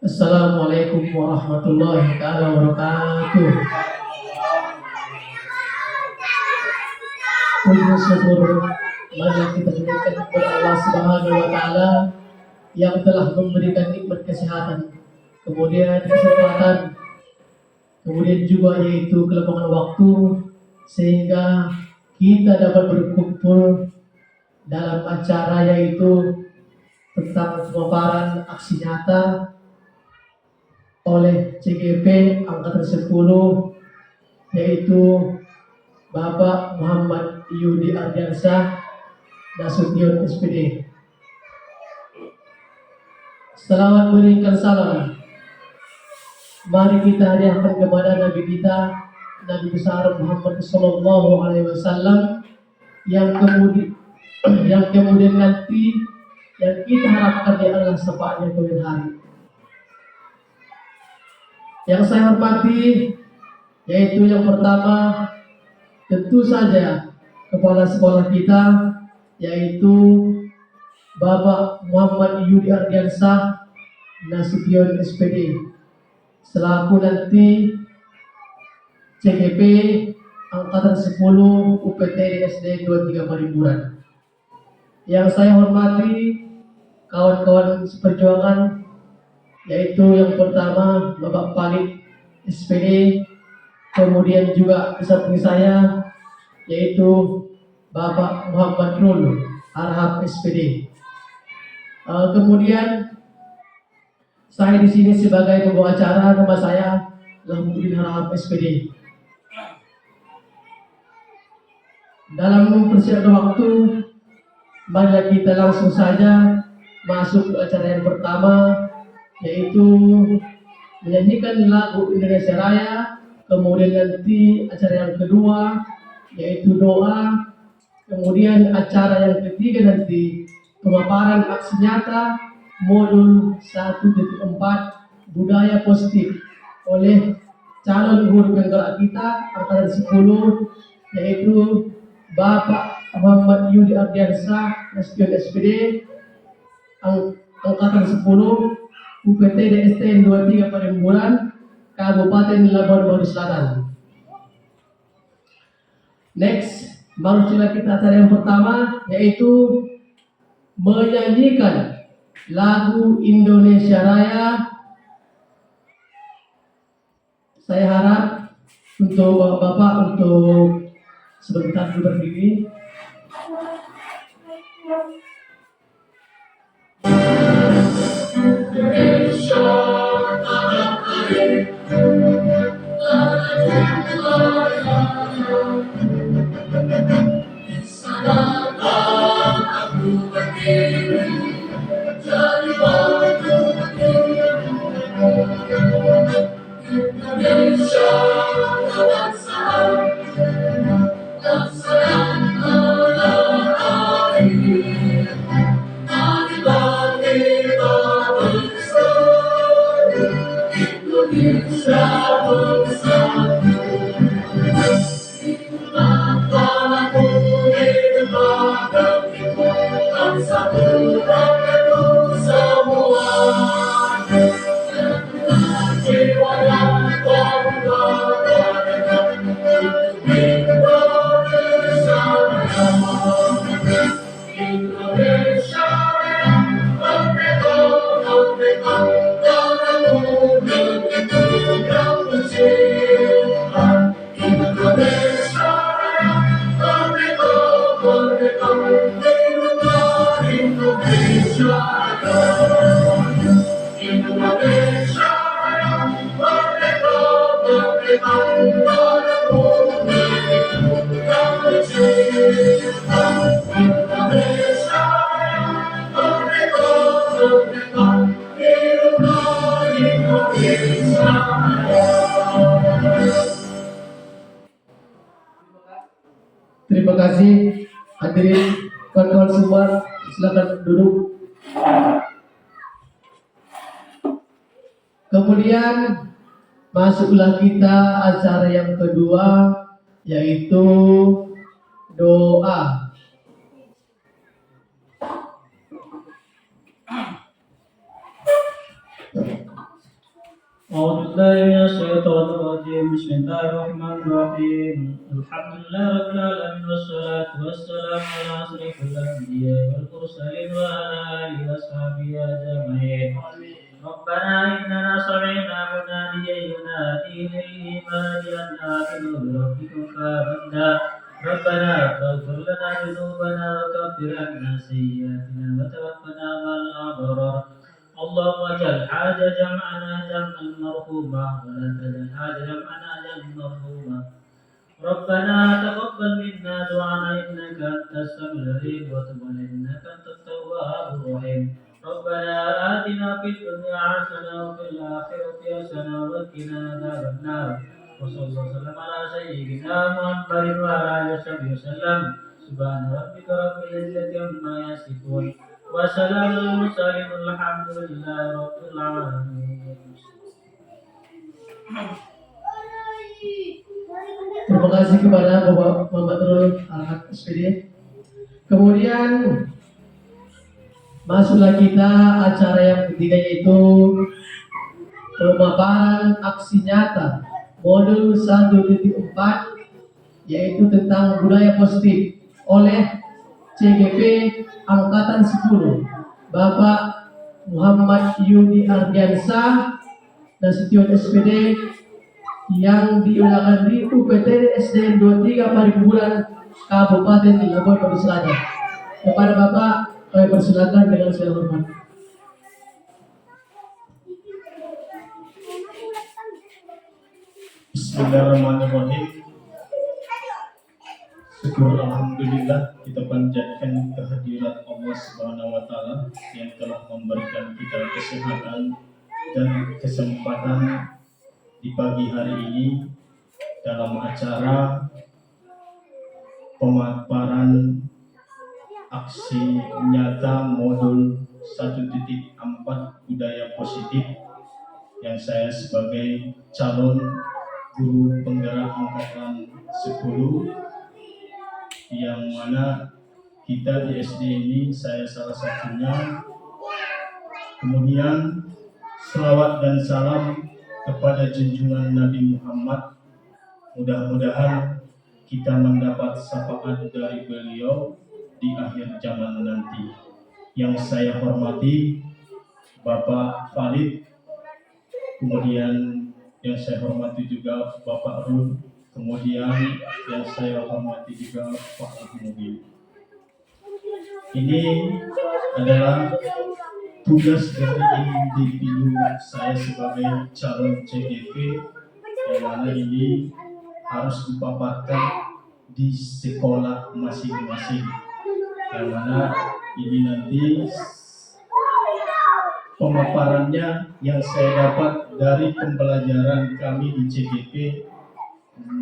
Assalamualaikum warahmatullahi taala wabarakatuh. Puji syukur marilah kita berikan kepada Allah Subhanahu wa taala yang telah memberikan nikmat kesehatan, kemudian kesempatan, kemudian juga yaitu kelapangan waktu sehingga kita dapat berkumpul dalam acara yaitu tentang pemaparan aksi nyata oleh CGP Angkatan 10 yaitu Bapak Muhammad Yudi Ardiansyah Nasution SPD. Selamat berikan salam. Mari kita hadiahkan kepada Nabi kita, Nabi besar Muhammad Sallallahu Alaihi Wasallam yang kemudian nanti yang kita harapkan dia adalah syafaatnya kemudian hari. Yang saya hormati yaitu yang pertama tentu saja kepala sekolah kita yaitu Bapak Muhammad Yudi Ardiansyah Nasution SPD selaku nanti CGP Angkatan 10 UPT SD 23 Parimburan. Yang saya hormati kawan-kawan seperjuangan yaitu yang pertama Bapak Palit SPD, kemudian juga di samping saya yaitu Bapak Muhammad Nul Arhab SPD. Kemudian saya di sini sebagai pembawa acara, nama saya Lahuddin Arhab SPD. Dalam mempersiapkan waktu, mari kita langsung saja masuk ke acara yang pertama, yaitu menyanyikan lagu Indonesia Raya, kemudian nanti acara yang kedua yaitu doa, kemudian acara yang ketiga nanti pemaparan aksi nyata modul 1.4 budaya positif oleh calon guru penggerak kita angkatan 10 yaitu Bapak Muhammad Yudi Ardiansyah Nasution SPD angkatan 10 UPT DSTN 23 Parimburan Kabupaten Labuan Bajo Selatan. Next, marilah kita acara yang pertama yaitu menyanyikan lagu Indonesia Raya. Saya harap untuk Bapak untuk sebentar dulu berdiri. Terima kasih hadirin kawan-kawan semua, silakan duduk. Kemudian masuklah kita acara yang kedua yaitu doa. أعوذ بالله من الشيطان الرجيم بسم الله الرحمن الرحيم الحمد لله رب العالمين والصلاة والسلام على أشرف الأنبياء والمرسلين وعلى آله وصحبه أجمعين ربنا إننا سمعنا مناديا ينادي للإيمان أن آمنوا بربكم فآمنا ربنا فاغفر لنا ذنوبنا وكفر عنا سيئاتنا وتوفنا مع الأبرار اللهم اجعل هذا جمعنا جمعا مرحوما ولا تجعل هذا جمعنا جمعا مرحوما ربنا تقبل منا دعانا انك انت السميع العليم وتب علينا انك انت التواب الرحيم ربنا اتنا في الدنيا حسنه وفي الاخره حسنه وقنا عذاب النار وصلى الله وسلم على سيدنا محمد وعلى اله وصحبه وسلم سبحان ربك رب العزه عما يصفون وسلام المرسلين الحمد لله رب العالمين. Terima kasih kepada Bapak Muhammad Nurul Al-Haq SPD. Kemudian masuklah kita acara yang ketiga, yaitu pemaparan aksi nyata modul 1.4, yaitu tentang budaya positif oleh CGP Angkatan 10, Bapak Muhammad Yudi Ardiansah Nasution SPD, yang diulangan di UPT SDN 23 Parigbulan Kabupaten Labuan Batu Selatan. Kepada Bapak kami persilakan dengan segala hormat. Bismillahirrahmanirrahim. Syukur alhamdulillah kita panjatkan kehadirat Allah Subhanahu wa taala yang telah memberikan kita kesehatan dan kesempatan di pagi hari ini dalam acara pemaparan aksi nyata modul 1.4 budaya positif yang saya sebagai calon guru penggerak angkatan 10, yang mana kita di SD ini saya salah satunya. Kemudian selawat dan salam kepada junjungan Nabi Muhammad, mudah-mudahan kita mendapat syafaat dari beliau di akhir zaman nanti. Yang saya hormati Bapak Khalid, kemudian yang saya hormati juga Bapak Rul, kemudian yang saya hormati juga Pak Mubin. Ini adalah tugas dari individu saya sebagai calon CGP, yang mana ini harus dipaparkan di sekolah masing-masing, yang mana ini nanti pemaparannya yang saya dapat dari pembelajaran kami di CGP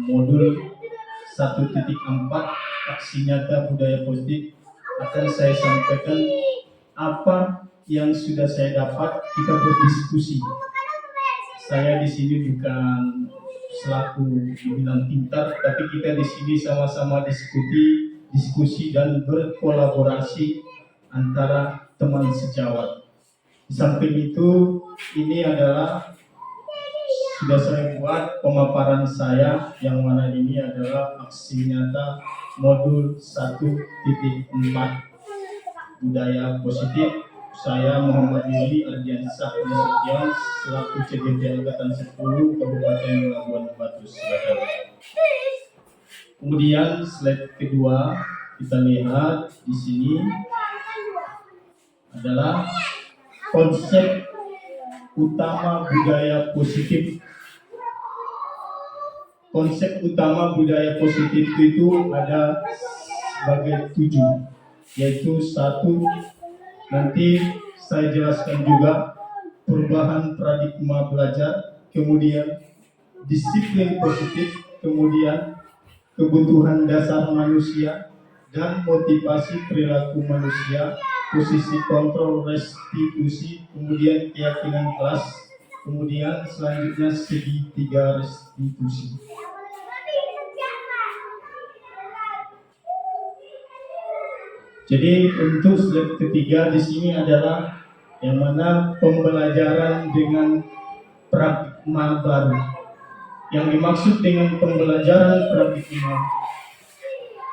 modul 1.4 aksi nyata budaya positif akan saya sampaikan apa yang sudah saya dapat. Kita berdiskusi. Saya di sini bukan selaku dibilang pintar, tapi kita di sini sama-sama diskusi dan berkolaborasi antara teman sejawat. Di samping itu, ini adalah sudah saya buat pemaparan saya, yang mana ini adalah aksi nyata modul 1.4 budaya positif. Saya Muhammad Yudi Ardiansah Nasution selaku CGP Angkatan 10 Kabupaten Labuan Batu Selatan. Kemudian slide kedua kita lihat di sini adalah konsep utama budaya positif. Konsep utama budaya positif itu ada sebagai 7, yaitu 1, nanti saya jelaskan juga perubahan paradigma belajar, kemudian disiplin positif, kemudian kebutuhan dasar manusia dan motivasi perilaku manusia, posisi kontrol restitusi, kemudian keyakinan kelas, kemudian selanjutnya segitiga restitusi. Jadi untuk slide ketiga di sini adalah yang mana pembelajaran dengan paradigma baru. Yang dimaksud dengan pembelajaran paradigma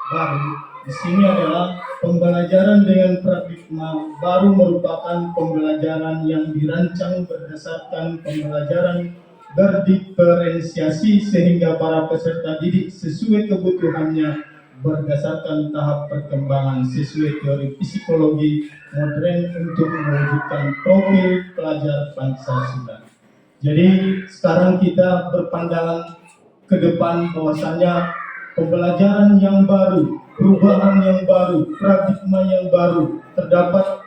baru di sini adalah pembelajaran dengan paradigma baru merupakan pembelajaran yang dirancang berdasarkan pembelajaran berdiferensiasi sehingga para peserta didik sesuai kebutuhannya berdasarkan tahap perkembangan sesuai teori psikologi modern untuk mewujudkan profil pelajar Pancasila. Jadi sekarang kita berpandangan ke depan bahwasanya pembelajaran yang baru, perubahan yang baru, paradigma yang baru terdapat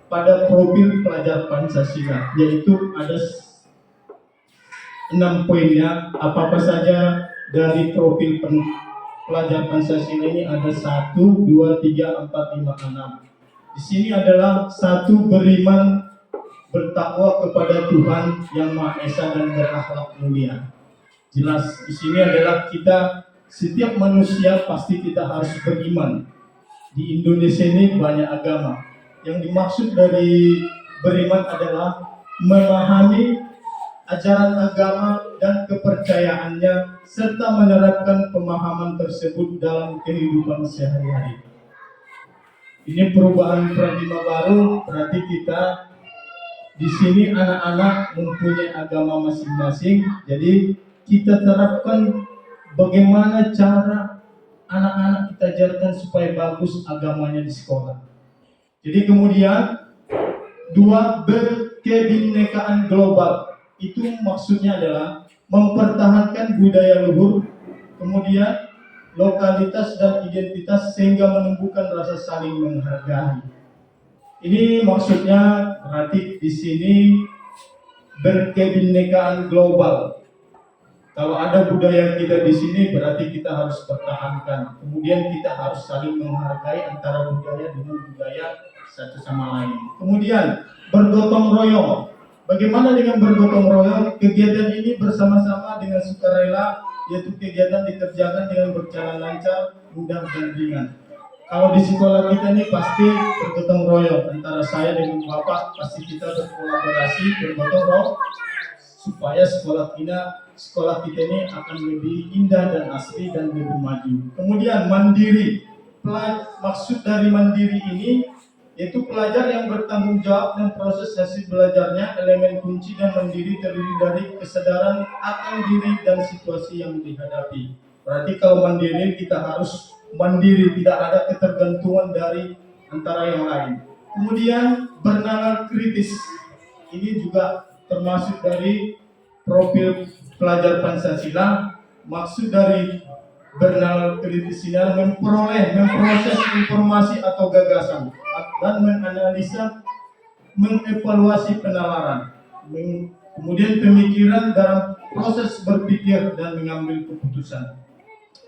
pada profil pelajar Pancasila, yaitu ada 6 poinnya. Apa-apa saja dari profil pelajar Pancasila ini ada 1, 2, 3, 4, 5, 6. Di sini adalah 1, beriman bertakwa kepada Tuhan yang Maha Esa dan berakhlak mulia. Jelas di sini adalah kita setiap manusia pasti kita harus beriman. Di Indonesia ini banyak agama. Yang dimaksud dari beriman adalah memahami ajaran agama dan kepercayaannya serta menerapkan pemahaman tersebut dalam kehidupan sehari-hari. Ini perubahan paradigma baru, berarti kita di sini anak-anak mempunyai agama masing-masing, jadi kita terapkan bagaimana cara anak-anak kita ajarkan supaya bagus agamanya di sekolah. Jadi kemudian 2, berkebinekaan global. Itu maksudnya adalah mempertahankan budaya luhur, kemudian lokalitas dan identitas sehingga menumbuhkan rasa saling menghargai. Ini maksudnya berarti di sini berkebinekaan global. Kalau ada budaya kita di sini berarti kita harus pertahankan. Kemudian kita harus saling menghargai antara budaya dengan budaya satu sama lain. Kemudian bergotong royong. Bagaimana dengan bergotong royong? Kegiatan ini bersama-sama dengan sukarela, yaitu kegiatan dikerjakan dengan berjalan lancar, mudah dan ringan. Kalau di sekolah kita ini pasti bergotong royong antara saya dengan Bapak, pasti kita berkolaborasi, bergotong royong supaya sekolah kita ini akan lebih indah dan asri dan lebih maju. Kemudian mandiri. Maksud dari mandiri ini yaitu pelajar yang bertanggung jawab dan proses hasil belajarnya. Elemen kunci dan mandiri terdiri dari kesadaran akan diri dan situasi yang dihadapi. Berarti kalau mandiri kita harus mandiri, tidak ada ketergantungan dari antara yang lain. Kemudian bernalar kritis. Ini juga termasuk dari profil pelajar Pancasila. Maksud dari bernalar kritis ini adalah memproses informasi atau gagasan dan menganalisa, mengevaluasi penalaran, kemudian pemikiran dalam proses berpikir dan mengambil keputusan.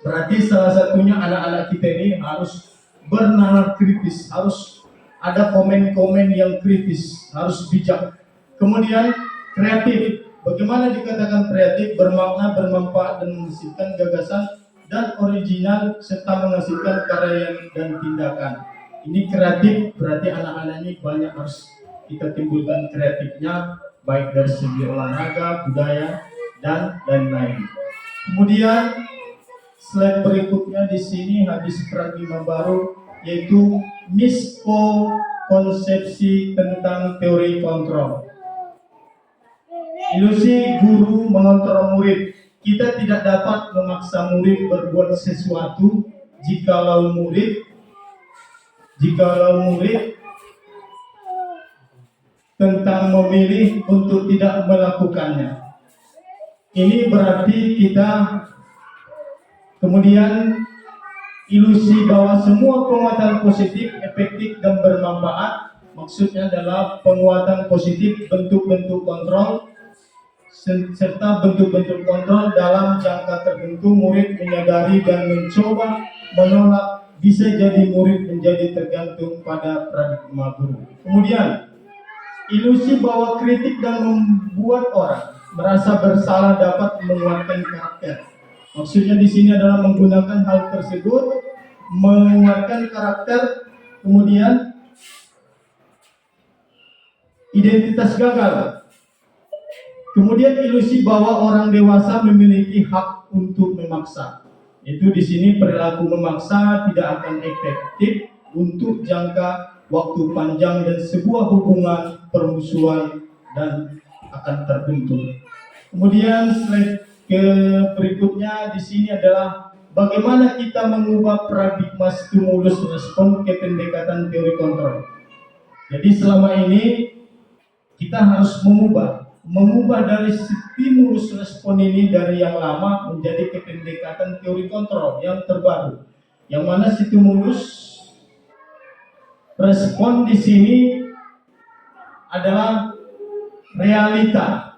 Berarti salah satunya anak-anak kita ini harus bernalar kritis, harus ada komen-komen yang kritis, harus bijak. Kemudian kreatif. Bagaimana dikatakan kreatif? Bermakna, bermanfaat dan menghasilkan gagasan dan original serta menghasilkan karya dan tindakan. Ini kreatif, berarti anak-anak ini banyak harus kita timbulkan kreatifnya, baik dari segi olahraga, budaya, dan lain-lain. Kemudian slide berikutnya di sini hadis paradigma baru, yaitu miskonsepsi tentang teori kontrol. Ilusi guru mengontrol murid. Kita tidak dapat memaksa murid berbuat sesuatu jikalau murid tentang memilih untuk tidak melakukannya. Ini berarti kita kemudian ilusi bahwa semua penguatan positif, efektif dan bermanfaat, maksudnya adalah penguatan positif, bentuk-bentuk kontrol serta bentuk-bentuk kontrol dalam jangka tertentu. Murid menyadari dan mencoba menolak, bisa jadi murid menjadi tergantung pada paradigma guru. Kemudian ilusi bahwa kritik dan membuat orang merasa bersalah dapat menguatkan karakter. Maksudnya di sini adalah menggunakan hal tersebut menguatkan karakter. Kemudian identitas gagal. Kemudian ilusi bahwa orang dewasa memiliki hak untuk memaksa. Itu di sini perilaku memaksa tidak akan efektif untuk jangka waktu panjang dan sebuah hubungan permusuhan dan akan terbentuk. Kemudian slide ke berikutnya di sini adalah bagaimana kita mengubah paradigma stimulus respon ke pendekatan teori kontrol. Jadi selama ini kita harus mengubah dari stimulus respon ini dari yang lama menjadi ke pendekatan teori kontrol yang terbaru. Yang mana stimulus respon di sini adalah realita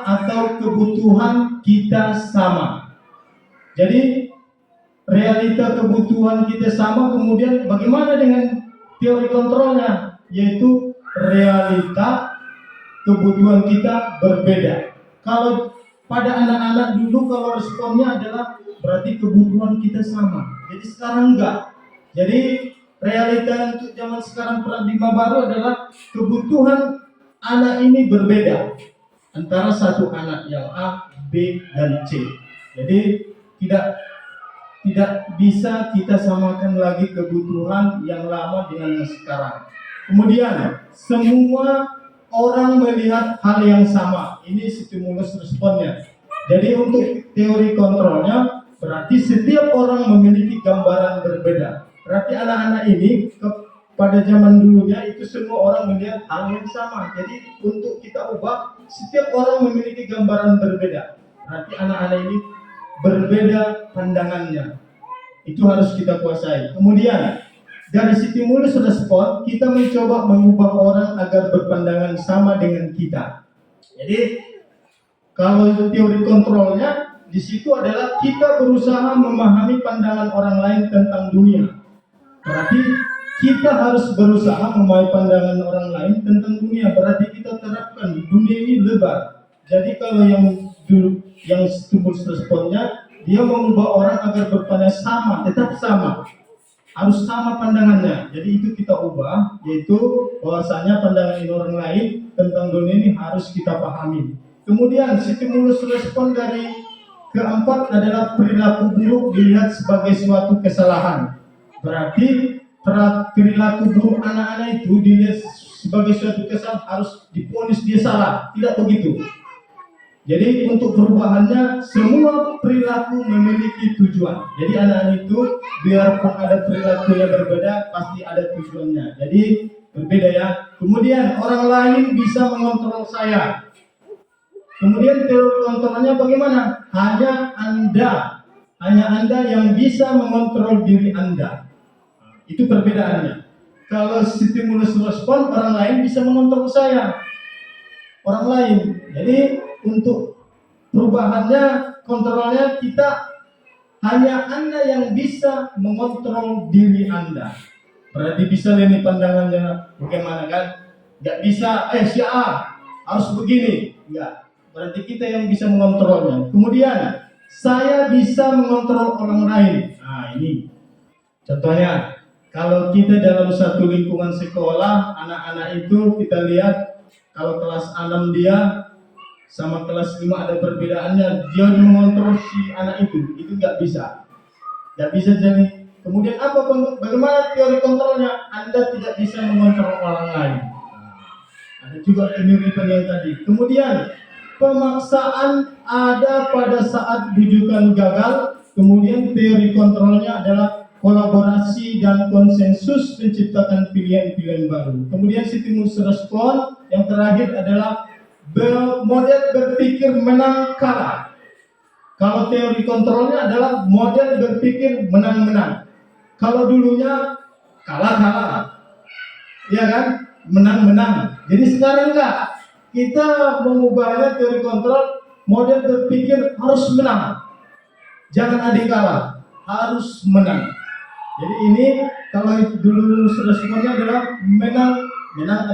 atau kebutuhan kita sama. Jadi realita kebutuhan kita sama, kemudian bagaimana dengan teori kontrolnya, yaitu realita kebutuhan kita berbeda. Kalau pada anak-anak dulu kalau responnya adalah berarti kebutuhan kita sama. Jadi sekarang enggak. Jadi realita untuk zaman sekarang paradigma baru adalah kebutuhan anak ini berbeda antara satu anak yang A, B, dan C. Jadi tidak bisa kita samakan lagi kebutuhan yang lama dengan yang sekarang. Kemudian semua orang melihat hal yang sama. Ini stimulus responnya. Jadi untuk teori kontrolnya berarti setiap orang memiliki gambaran berbeda. Berarti anak-anak ini pada zaman dulunya itu semua orang melihat hal yang sama. Jadi untuk kita ubah, setiap orang memiliki gambaran berbeda. Berarti anak-anak ini berbeda pandangannya. Itu harus kita kuasai. Kemudian dari stimulus respon kita mencoba mengubah orang agar berpandangan sama dengan kita. Jadi kalau teori kontrolnya di situ adalah kita berusaha memahami pandangan orang lain tentang dunia. Berarti kita harus berusaha memahami pandangan orang lain tentang dunia. Berarti kita terapkan dunia ini lebar. Jadi kalau yang stimulus responnya dia mengubah orang agar berpandang sama, tetap sama. Harus sama pandangannya. Jadi itu kita ubah, yaitu bahwasanya pandangan orang lain tentang dunia ini harus kita pahami. Kemudian stimulus respon dari keempat adalah perilaku buruk dilihat sebagai suatu kesalahan. Berarti perilaku buruk anak-anak itu dilihat sebagai suatu kesalahan, harus divonis dia salah. Tidak begitu. Jadi untuk perubahannya semua perilaku memiliki tujuan. Jadi anak-anak itu biarpun ada perilaku yang berbeda pasti ada tujuannya. Jadi berbeda ya. Kemudian orang lain bisa mengontrol saya. Kemudian teori kontrolnya bagaimana? Hanya Anda yang bisa mengontrol diri Anda. Itu perbedaannya. Kalau stimulus respon orang lain bisa mengontrol saya. Orang lain. Jadi untuk perubahannya, kontrolnya kita hanya Anda yang bisa mengontrol diri Anda. Berarti bisa ini pandangannya bagaimana kan? Gak bisa, si A harus begini. Enggak. Berarti kita yang bisa mengontrolnya. Kemudian saya bisa mengontrol orang lain. Nah ini contohnya. Kalau kita dalam satu lingkungan sekolah, anak-anak itu kita lihat kalau kelas 6 dia sama kelas 5 ada perbedaannya, dia mengontrol si anak itu nggak bisa jadi. Kemudian bagaimana teori kontrolnya? Anda tidak bisa mengontrol orang lain. Ada juga kemiripan yang tadi. Kemudian pemaksaan ada pada saat bujukan gagal. Kemudian teori kontrolnya adalah kolaborasi dan konsensus menciptakan pilihan-pilihan baru. Kemudian stimulus respon yang terakhir adalah model berpikir menang kalah. Kalau teori kontrolnya adalah model berpikir menang-menang. Kalau dulunya kalah-kalah, ya kan? Menang-menang. Jadi sekarang enggak. Kita mengubahnya teori kontrol, model berpikir harus menang. Jangan adik kalah, harus menang. Jadi ini kalau dulu responnya adalah menang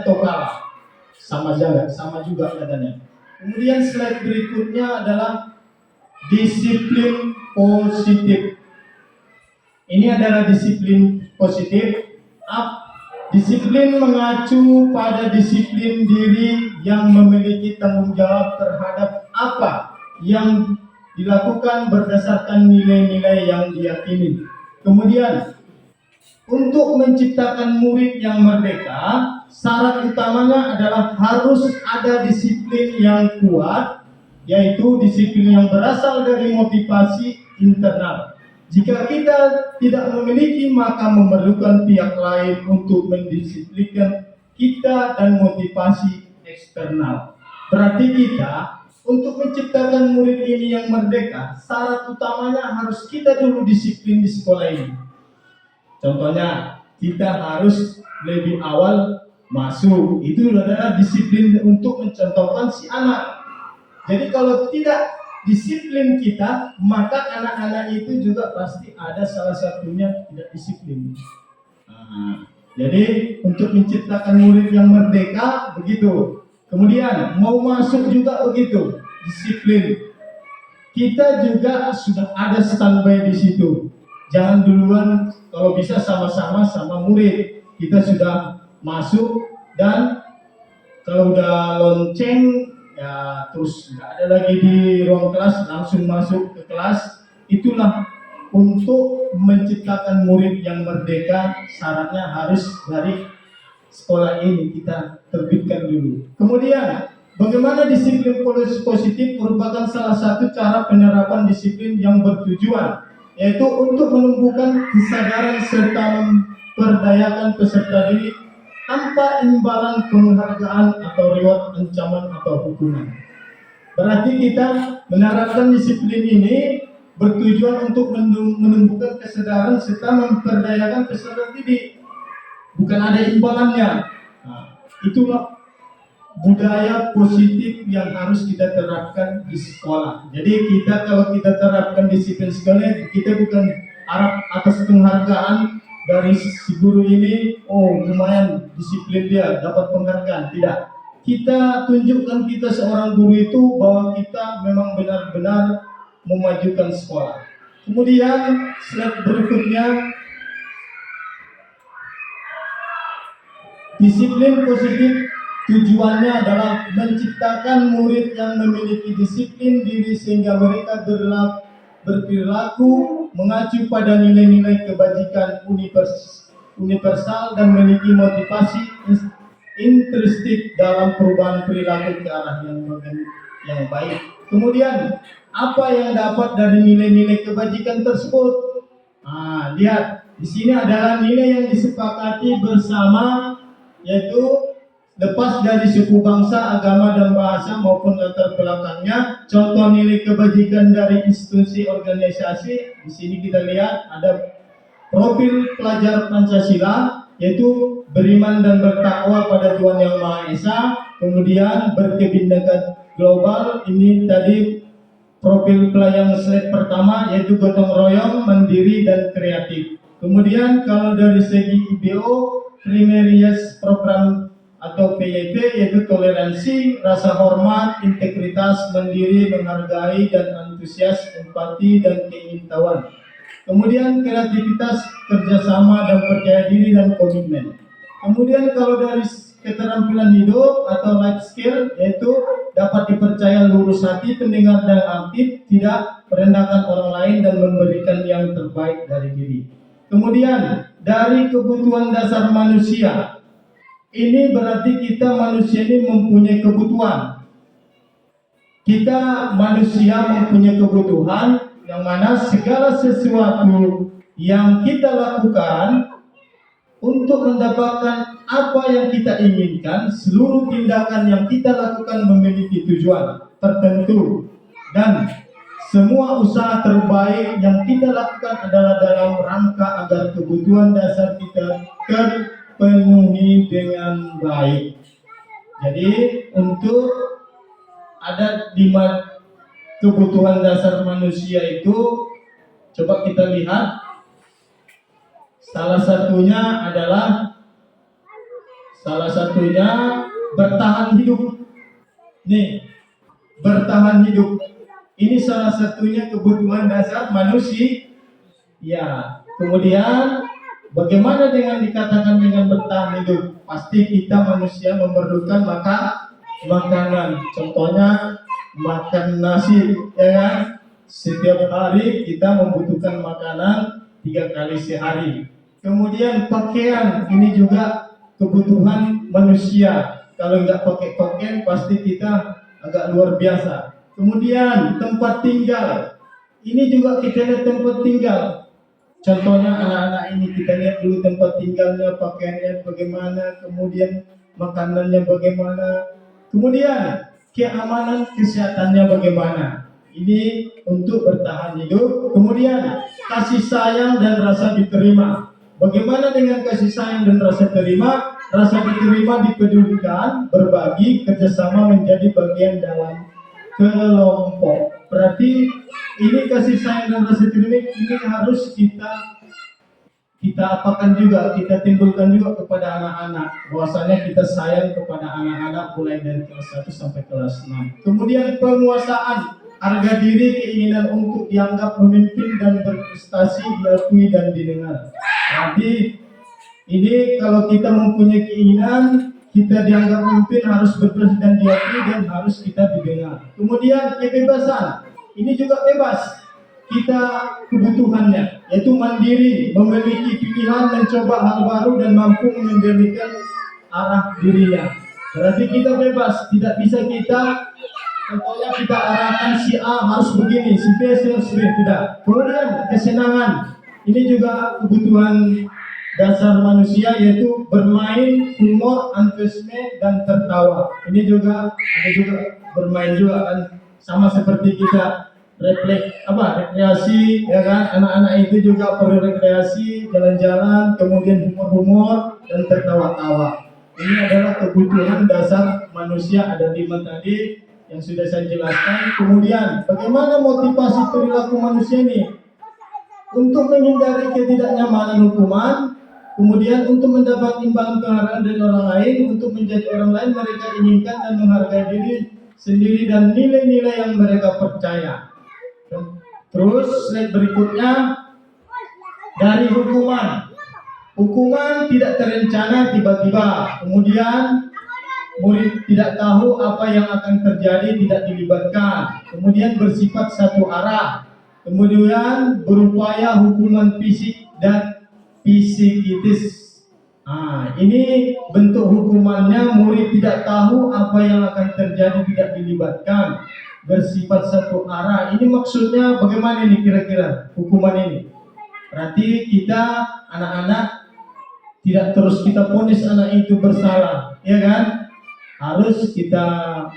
atau kalah. Sama juga katanya. Kemudian slide berikutnya adalah disiplin positif. Ini adalah disiplin positif. Disiplin mengacu pada disiplin diri yang memiliki tanggung jawab terhadap apa yang dilakukan berdasarkan nilai-nilai yang diyakini. Kemudian, untuk menciptakan murid yang merdeka, syarat utamanya adalah harus ada disiplin yang kuat, yaitu disiplin yang berasal dari motivasi internal. Jika kita tidak memiliki, maka memerlukan pihak lain untuk mendisiplinkan kita dan motivasi eksternal. Berarti kita untuk menciptakan murid ini yang merdeka, syarat utamanya harus kita dulu disiplin di sekolah ini. Contohnya, kita harus lebih awal masuk. Itu adalah disiplin untuk mencontohkan si anak. Jadi kalau tidak disiplin kita, maka anak-anak itu juga pasti ada salah satunya tidak disiplin. Jadi untuk menciptakan murid yang merdeka begitu. Kemudian mau masuk juga begitu, disiplin. Kita juga sudah ada standby di situ. Jangan duluan, kalau bisa sama-sama sama murid. Kita sudah masuk dan kalau udah lonceng ya terus nggak ada lagi di ruang kelas, langsung masuk ke kelas. Itulah untuk menciptakan murid yang merdeka, syaratnya harus dari sekolah ini kita terbitkan dulu. Kemudian bagaimana disiplin positif merupakan salah satu cara penerapan disiplin yang bertujuan, yaitu untuk menumbuhkan kesadaran serta memperdayakan peserta didik tanpa imbalan penghargaan atau reward, ancaman atau hukuman. Berarti kita menerapkan disiplin ini bertujuan untuk menumbuhkan kesadaran serta memperdayakan peserta didik. Bukan ada imbalannya. Itulah budaya positif yang harus kita terapkan di sekolah. Jadi kita kalau kita terapkan disiplin sekolah, kita bukan harap atas penghargaan dari si guru ini, oh lumayan disiplin dia dapat penghargaan. Tidak. Kita tunjukkan kita seorang guru itu bahwa kita memang benar-benar memajukan sekolah. Kemudian slide berikutnya, disiplin positif tujuannya adalah menciptakan murid yang memiliki disiplin diri sehingga mereka berperilaku mengacu pada nilai-nilai kebajikan universal dan memiliki motivasi intrinsik dalam perubahan perilaku ke arah yang baik. Kemudian apa yang dapat dari nilai-nilai kebajikan tersebut? Lihat di sini adalah nilai yang disepakati bersama, yaitu lepas dari suku, bangsa, agama, dan bahasa maupun latar belakangnya. Contoh nilai kebajikan dari institusi organisasi, di sini kita lihat ada profil pelajar Pancasila, yaitu beriman dan bertakwa pada Tuhan Yang Maha Esa. Kemudian berkebinekaan global, ini tadi profil pelajar slide pertama, yaitu gotong royong, mandiri, dan kreatif. Kemudian kalau dari segi IBO, Primarius Program atau PYP, yaitu toleransi, rasa hormat, integritas, mandiri, menghargai, dan antusias, empati, dan keingintahuan. Kemudian kreativitas, kerjasama, dan percaya diri, dan komitmen. Kemudian kalau dari keterampilan hidup atau life skill, yaitu dapat dipercaya, lurus hati, pendengar, dan aktif, tidak merendahkan orang lain, dan memberikan yang terbaik dari diri. Kemudian dari kebutuhan dasar manusia, ini berarti kita manusia ini mempunyai kebutuhan. Kita manusia mempunyai kebutuhan yang mana segala sesuatu yang kita lakukan untuk mendapatkan apa yang kita inginkan, seluruh tindakan yang kita lakukan memiliki tujuan tertentu, dan semua usaha terbaik yang kita lakukan adalah dalam rangka agar kebutuhan dasar kita terpenuhi dengan baik. Jadi untuk ada 5 kebutuhan dasar manusia itu, coba kita lihat. Salah satunya bertahan hidup. Nih, bertahan hidup. Ini salah satunya kebutuhan dasar manusia. Ya, kemudian Bagaimana dengan dikatakan dengan bertahan hidup? Pasti kita manusia memerlukan makanan. Contohnya makan nasi, ya kan? Setiap hari kita membutuhkan makanan 3 kali sehari. Kemudian pakaian, ini juga kebutuhan manusia. Kalau nggak pakai pakaian pasti kita agak luar biasa. Kemudian tempat tinggal, ini juga kita lihat tempat tinggal. Contohnya anak-anak ini kita lihat dulu tempat tinggalnya, pakaiannya bagaimana, kemudian makanannya bagaimana, kemudian keamanan kesehatannya bagaimana. Ini untuk bertahan hidup. Kemudian kasih sayang dan rasa diterima. Bagaimana dengan kasih sayang dan rasa terima? Rasa diterima dipedulikan, berbagi, kerjasama menjadi bagian dalam kelompok. Berarti ini kasih sayang dan rasa terima ini harus kita apakan juga, kita timbulkan juga kepada anak-anak. Bahwasanya kita sayang kepada anak-anak mulai dari kelas 1 sampai kelas 6. Kemudian penguasaan, harga diri, keinginan untuk dianggap memimpin dan berprestasi diakui dan didengar. Jadi ini kalau kita mempunyai keinginan kita dianggap memimpin, harus berprestasi dan diakui dan harus kita didengar. Kemudian kebebasan, ini juga bebas kita kebutuhannya, yaitu mandiri, memiliki pilihan, mencoba hal baru dan mampu mengendalikan arah dirinya. Berarti kita bebas, tidak bisa kita contohnya kita arahkan si A harus begini, si B harus begini, tidak. Kemudian kesenangan, ini juga kebutuhan dasar manusia, yaitu bermain, humor, antusiasme dan tertawa. Ini juga ada juga bermain juga kan, sama seperti kita rekreasi, ya kan? Anak-anak itu juga perlu rekreasi, jalan-jalan, kemudian humor-humor dan tertawa-tawa. Ini adalah kebutuhan dasar manusia, ada 5 tadi yang sudah saya jelaskan. Kemudian bagaimana motivasi perilaku manusia ini? Untuk menghindari ketidaknyamanan hukuman, kemudian untuk mendapat imbalan penghargaan dari orang lain, untuk menjadi orang lain mereka inginkan dan menghargai diri sendiri dan nilai-nilai yang mereka percaya. Terus slide berikutnya, dari hukuman. Hukuman tidak terencana tiba-tiba. Kemudian murid tidak tahu apa yang akan terjadi, tidak dilibatkan. Kemudian bersifat satu arah. Kemudian berupaya hukuman fisik dan psikis. Ini bentuk hukumannya, murid tidak tahu apa yang akan terjadi, tidak dilibatkan. Bersifat satu arah. Ini maksudnya bagaimana ini kira-kira hukuman ini? Berarti kita anak-anak tidak terus kita vonis anak itu bersalah, ya kan? Harus kita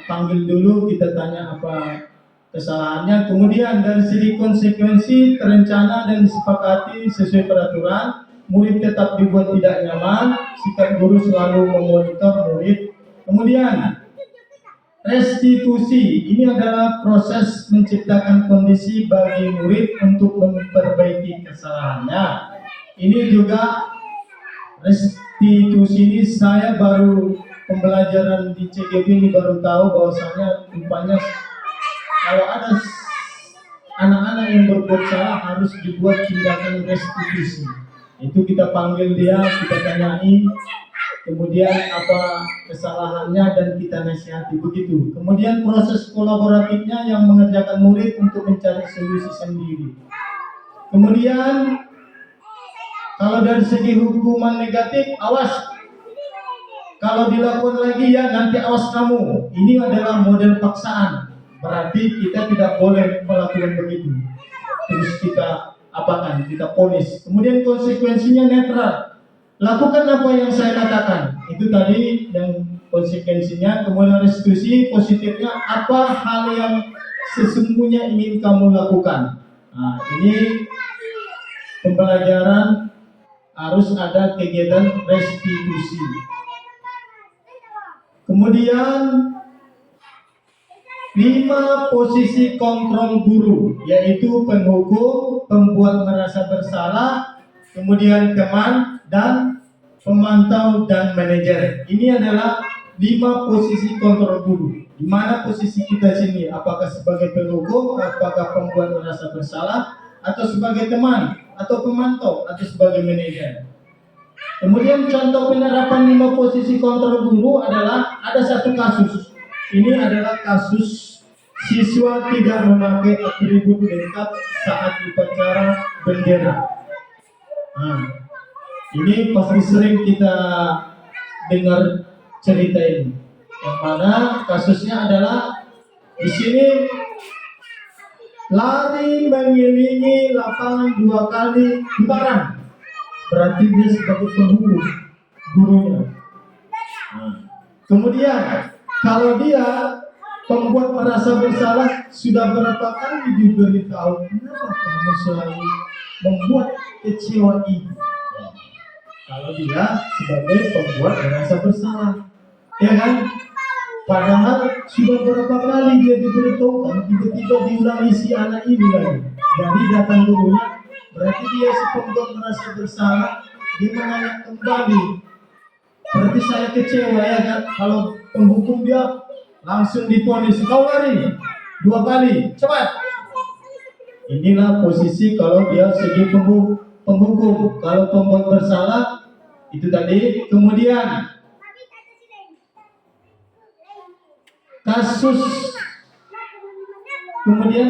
panggil dulu, kita tanya apa kesalahannya. Kemudian dari segi konsekuensi terencana dan disepakati sesuai peraturan. Murid tetap dibuat tidak nyaman, sikap guru selalu memonitor murid. Kemudian restitusi, ini adalah proses menciptakan kondisi bagi murid untuk memperbaiki kesalahannya. Ini juga restitusi ini saya baru pembelajaran di CGP ini baru tahu bahwasanya rupanya kalau ada anak-anak yang berbuat salah harus dibuat tindakan restitusi. Itu kita panggil dia, kita tanyai, kemudian apa kesalahannya dan kita nasihati, begitu. Kemudian proses kolaboratifnya yang mengerjakan murid untuk mencari solusi sendiri. Kemudian kalau dari segi hukuman negatif, awas. Kalau dilakukan lagi ya nanti awas kamu. Ini adalah model paksaan. Berarti kita tidak boleh melakukan begitu. Terus kita apakan, kita ponis. Kemudian konsekuensinya netral. Lakukan apa yang saya katakan. Itu tadi yang konsekuensinya. Kemudian restitusi positifnya, apa hal yang sesungguhnya ingin kamu lakukan. Ini pembelajaran harus ada kegiatan restitusi. Kemudian 5 posisi kontrol guru, yaitu penghukum, pembuat merasa bersalah, kemudian teman, dan pemantau dan manajer. Ini adalah 5 posisi kontrol guru. Di mana posisi kita sini? Apakah sebagai penghukum, apakah pembuat merasa bersalah, atau sebagai teman, atau pemantau, atau sebagai manajer? Kemudian contoh penerapan 5 posisi kontrol guru adalah ada satu kasus. Ini adalah kasus siswa tidak memakai atribut lengkap saat upacara bendera. Nah, ini pasti sering kita dengar cerita ini. Yang mana kasusnya adalah di sini lari mengelilingi lapangan 2 kali putaran. Berarti dia sebagai penghulu gurunya. Kemudian kalau dia pembuat merasa bersalah, sudah berapa kali diberitahu, kenapa kamu selalu membuat kecewa ibu? Kalau dia sebagai pembuat merasa bersalah, ya kan? Padahal sudah berapa kali dia diberitahukan, tiba-tiba diulangi si anak ini lagi. Jadi datang gurunya, berarti dia si pembuat merasa bersalah, dia menanya kembali. Berarti saya kecewa, ya kan? Kalau penghukum dia langsung diponis, kau lari 2 kali, cepat. Inilah posisi kalau dia segi penghukum. Kalau pembuat bersalah itu tadi. Kemudian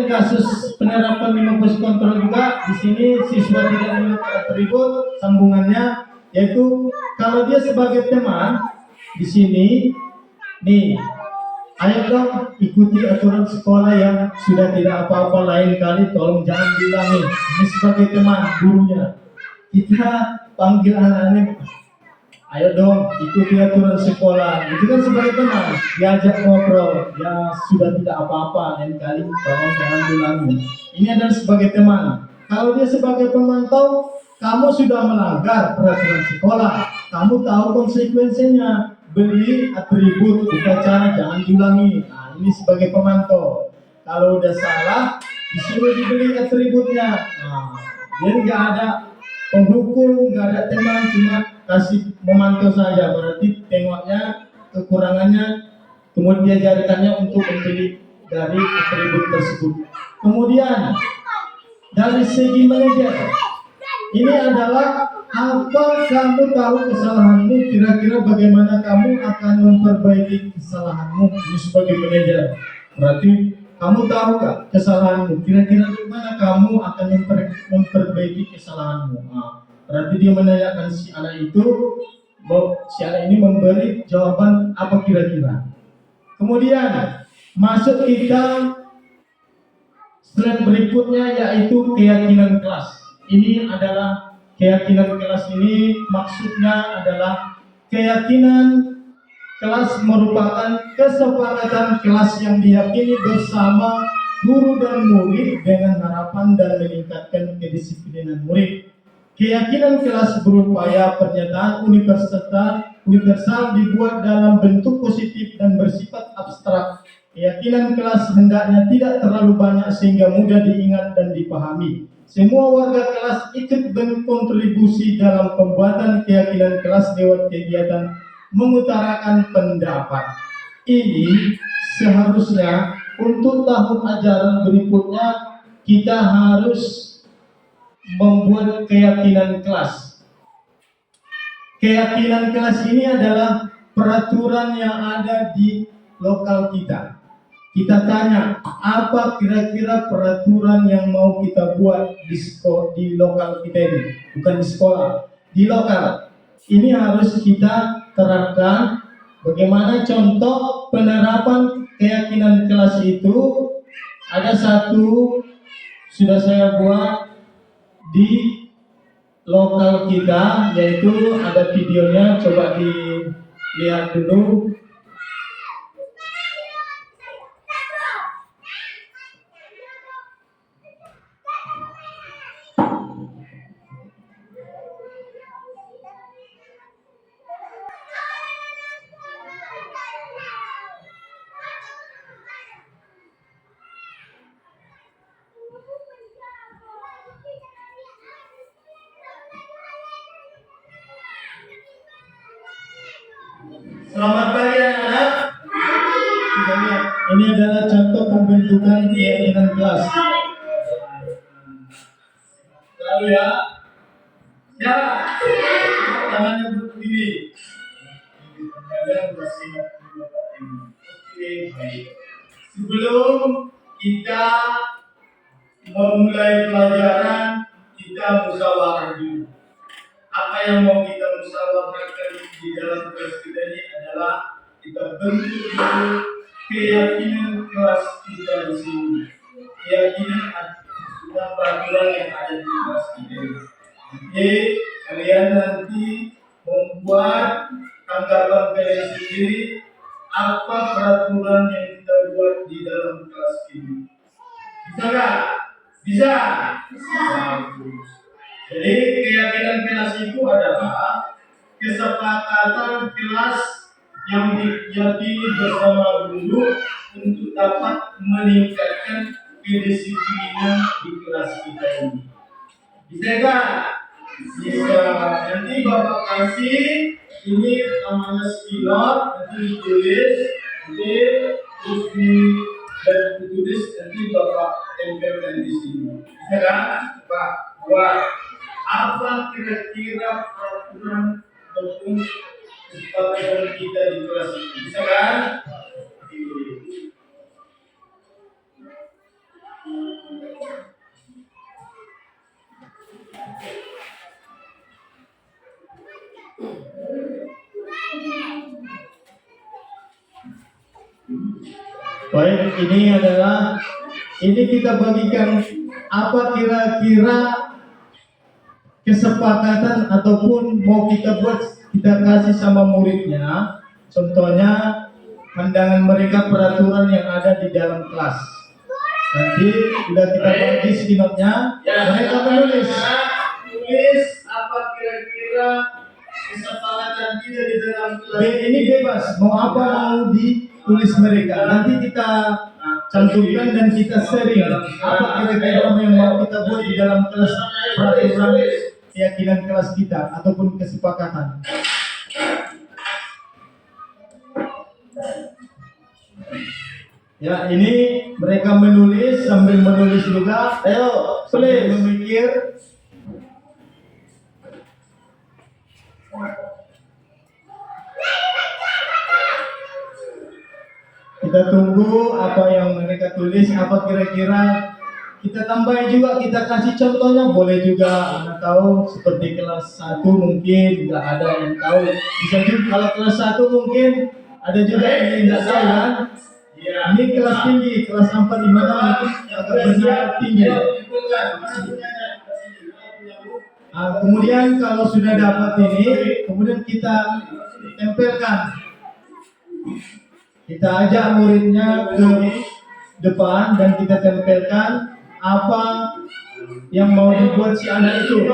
kasus penerapan 5 posisi kontrol juga. Di sini siswa tidak memiliki atribut sambungannya, yaitu kalau dia sebagai teman di sini nih, ayo dong ikuti aturan sekolah yang sudah tidak apa-apa, lain kali tolong jangan diulangi. Ini sebagai teman gurunya, kita panggil anak-anak, ayo dong ikuti aturan sekolah. Itu kan sebagai teman, diajak ngobrol, ya sudah tidak apa-apa, lain kali tolong jangan diulangi. Ini adalah sebagai teman. Kalau dia sebagai pemantau, kamu sudah melanggar peraturan sekolah, kamu tahu konsekuensinya. Beli atribut upacara jangan diulangi. Nah, ini sebagai pemantau. Kalau udah salah, disuruh dibeli atributnya. Nah, dia nggak ada penghukum, nggak ada teman, cuma kasih memantau saja. Berarti tengoknya kekurangannya, kemudian diajarkannya untuk membeli dari atribut tersebut. Kemudian dari segi manajer, ini adalah apa kamu tahu kesalahanmu, kira-kira bagaimana kamu akan memperbaiki kesalahanmu. Ini sebagai manajer, berarti kamu tahu gak kesalahanmu, kira-kira bagaimana kamu akan memperbaiki kesalahanmu. Nah, berarti dia menanyakan si anak itu, si anak ini memberi jawaban apa kira-kira. Kemudian masuk kita slide berikutnya, yaitu keyakinan kelas. Ini adalah keyakinan kelas. Ini maksudnya adalah keyakinan kelas merupakan kesepakatan kelas yang diyakini bersama guru dan murid dengan harapan dan meningkatkan kedisiplinan murid. Keyakinan kelas berupaya pernyataan universal dibuat dalam bentuk positif dan bersifat abstrak. Keyakinan kelas hendaknya tidak terlalu banyak sehingga mudah diingat dan dipahami. Semua warga kelas ikut berkontribusi dalam pembuatan keyakinan kelas lewat kegiatan mengutarakan pendapat. Ini seharusnya untuk tahun ajaran berikutnya kita harus membuat keyakinan kelas. Keyakinan kelas ini adalah peraturan yang ada di lokal kita. Kita tanya, apa kira-kira peraturan yang mau kita buat di lokal kita ini? Bukan di sekolah, di lokal. Ini harus kita terapkan. Bagaimana contoh penerapan keyakinan kelas itu? Ada satu sudah saya buat di lokal kita, yaitu ada videonya, coba dilihat dulu. Selamat pagi anak-anak. Kita lihat, ini adalah contoh pembentukan keyakinan kelas. Lalu ya, tangannya begini. Kalian bersiap Bapak Ibu. Oke, baik. Sebelum kita memulai pelajaran, kita musyawarah dulu. Apa yang mau kita musyawarahkan di dalam kelas kita ini adalah kita bentuk dulu keyakinan kelas kita di sini. Keyakinan sudah peraturan yang ada di kelas kita ini. Jadi kalian nanti membuat tanggapan kalian sendiri apa peraturan yang kita buat di dalam kelas ini. Bisa nggak? Bisa. Bagus. Jadi keyakinan kelas itu adalah kesepakatan kelas yang diyakini bersama guru untuk dapat meningkatkan kedisiplinan di kelas kita ini. Bisa nggak? Bisa. Nanti Bapak kasih ini namanya spilot, nanti ditulis, terus ditulis, nanti Bapak tempelkan di sini. Bisa kan? Pak, buat apa kira-kira peraturan ataupun kesepakatan kita di kelas ini? Bisa kan? Baik, ini kita bagikan apa kira-kira kesepakatan ataupun mau kita buat, kita kasih sama muridnya. Contohnya pandangan mereka peraturan yang ada di dalam kelas. Nanti sudah kita bagi skinotnya, mereka menulis. Tulis apa kira-kira kesepakatan kita di dalam kelas. Ini bebas, mau apa mau ditulis mereka. Nanti kita cantumkan dan kita sharing apa kira-kira yang mau kita buat di dalam kelas, peraturan keyakinan kelas kita ataupun kesepakatan. Ya, ini mereka menulis sambil menulis juga. Ayo, tulis. Memikir. Kita tunggu apa yang mereka tulis, apa kira-kira kita tambahin juga, kita kasih contohnya. Boleh juga anak tahu seperti kelas 1 mungkin nggak ada yang tahu. Bisa juga kalau kelas 1 mungkin ada juga yang nggak tahu kan. Ini kelas tinggi, kelas 4 di mana mungkin agak benar tinggi. Nah, kemudian kalau sudah dapat ini, kemudian kita tempelkan. Kita ajak muridnya ke depan dan kita tempelkan apa yang mau dibuat si anak itu.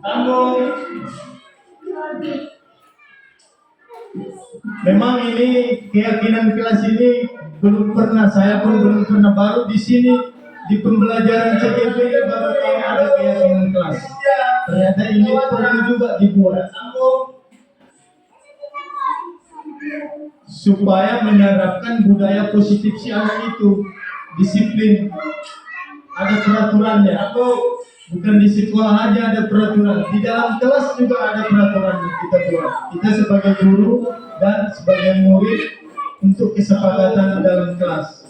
Sambung. Memang ini keyakinan kelas ini belum pernah, saya pun belum pernah, baru di sini di pembelajaran CGP baru tahu ada keyakinan kelas. Ternyata ini perlu juga dibuat supaya menerapkan budaya positif si anak itu, disiplin, ada peraturannya. Bukan di sekolah aja ada peraturan, di dalam kelas juga ada peraturan yang kita buat. Kita sebagai guru dan sebagai murid untuk kesepakatan dalam kelas.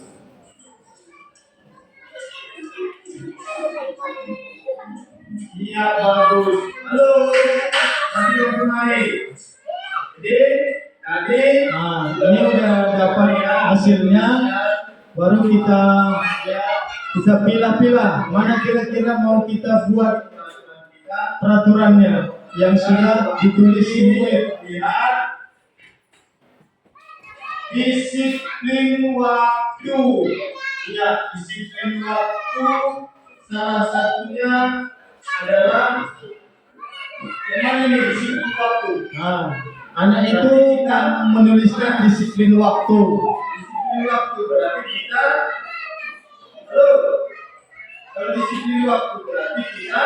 Iya, bagus. Halo, tadi udah naik. Jadi, ini udah dapat hasilnya. Baru kita pilah-pilah mana kira-kira mau kita buat peraturannya yang sudah ditulis ini. Lihat, disiplin waktu. Ya, disiplin waktu salah satunya adalah yang ini disiplin waktu. Anak itu kan menuliskan disiplin waktu. Disiplin waktu berarti kita, kalau disiplin waktu berarti kita,